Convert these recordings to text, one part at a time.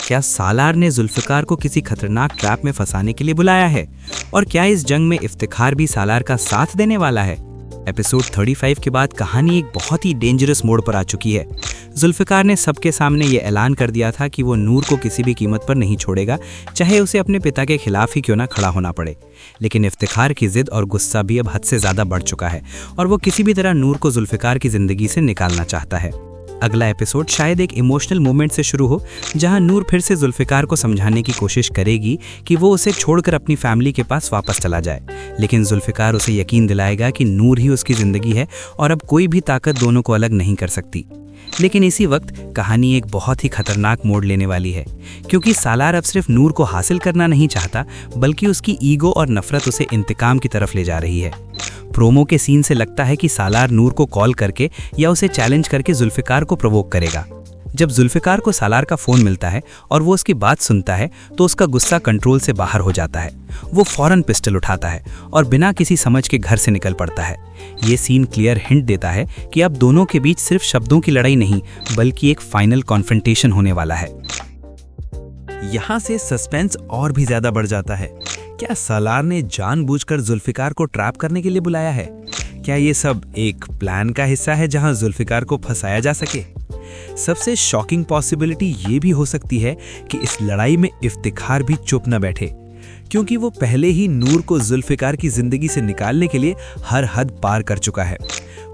क्या सालार ने जुल्फ़िकार को किसी खतरनाक ट्रैप में फंसाने के लिए बुलाया है? और क्या इस जंग में इफ्तिखार भी सालार का साथ देने वाला है? एपिसोड 35 के बाद कहानी एक बहुत ही डेंजरस मोड़ पर आ चुकी है। जुल्फ़िकार ने सबके सामने ये ऐलान कर दिया था कि वो नूर को किसी भी कीमत पर नहीं छोड़ेगा, चाहे उसे अपने पिता के खिलाफ ही क्यों ना खड़ा होना पड़े। लेकिन इफ्तिखार की जिद और गुस्सा भी अब हद से ज़्यादा बढ़ चुका है और वो किसी भी तरह नूर को जुल्फ़िकार की ज़िंदगी से निकालना चाहता है। अगला एपिसोड शायद एक इमोशनल मोमेंट से शुरू हो, जहां नूर फिर से जुल्फ़िकार को समझाने की कोशिश करेगी कि वो उसे छोड़कर अपनी फैमिली के पास वापस चला जाए। लेकिन जुल्फ़िकार उसे यकीन दिलाएगा कि नूर ही उसकी ज़िंदगी है और अब कोई भी ताकत दोनों को अलग नहीं कर सकती। लेकिन इसी वक्त कहानी एक बहुत ही खतरनाक मोड़ लेने वाली है, क्योंकि सालार अब सिर्फ नूर को हासिल करना नहीं चाहता, बल्कि उसकी ईगो और नफरत उसे इंतकाम की तरफ ले जा रही है। प्रोमो के सीन से लगता है कि सालार नूर को कॉल करके या उसे चैलेंज करके जुल्फ़िकार को प्रोवोक करेगा। जब जुल्फ़िकार को सालार का फ़ोन मिलता है और वो उसकी बात सुनता है तो उसका गुस्सा कंट्रोल से बाहर हो जाता है। वो फौरन पिस्टल उठाता है और बिना किसी समझ के घर से निकल पड़ता है। ये सीन क्लियर हिंट देता है कि अब दोनों के बीच सिर्फ शब्दों की लड़ाई नहीं, बल्कि एक फाइनल कॉन्फ्रंटेशन होने वाला है। यहाँ से सस्पेंस और भी ज्यादा बढ़ जाता है। क्या सालार ने जानबूझकर जुल्फ़िकार को ट्रैप करने के लिए बुलाया है? क्या ये सब एक प्लान का हिस्सा है जहां जुल्फ़िकार को फंसाया जा सके? सबसे शॉकिंग पॉसिबिलिटी ये भी हो सकती है कि इस लड़ाई में इफ्तिखार भी चुप न बैठे, क्योंकि वो पहले ही नूर को जुल्फ़िकार की जिंदगी से निकालने के लिए हर हद पार कर चुका है।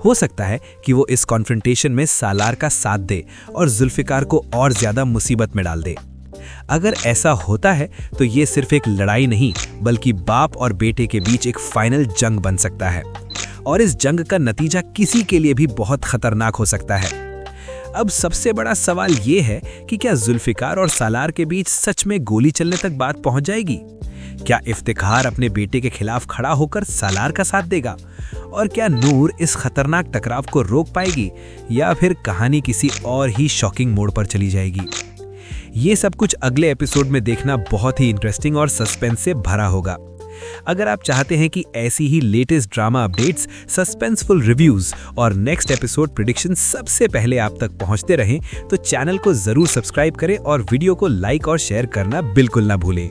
हो सकता है कि वो इस कॉन्फ्रंटेशन में सालार का साथ दे और जुल्फ़िकार को और ज्यादा मुसीबत में डाल दे। अगर ऐसा होता है तो ये सिर्फ एक लड़ाई नहीं, बल्कि बाप और बेटे के बीच एक फाइनल जंग बन सकता है, और इस जंग का नतीजा किसी के लिए भी बहुत खतरनाक हो सकता है। अब सबसे बड़ा सवाल ये है कि क्या जुल्फ़िकार और सालार के बीच सच में गोली चलने तक बात पहुंच जाएगी? क्या इफ्तिखार अपने बेटे के खिलाफ खड़ा होकर सालार का साथ देगा? और क्या नूर इस खतरनाक टकराव को रोक पाएगी, या फिर कहानी किसी और ही शॉकिंग मोड़ पर चली जाएगी? ये सब कुछ अगले एपिसोड में देखना बहुत ही इंटरेस्टिंग और सस्पेंस से भरा होगा। अगर आप चाहते हैं कि ऐसी ही latest drama updates, suspenseful reviews और नेक्स्ट एपिसोड प्रेडिक्शन सबसे पहले आप तक पहुंचते रहें, तो चैनल को जरूर सब्सक्राइब करें और वीडियो को लाइक और शेयर करना बिल्कुल ना भूलें।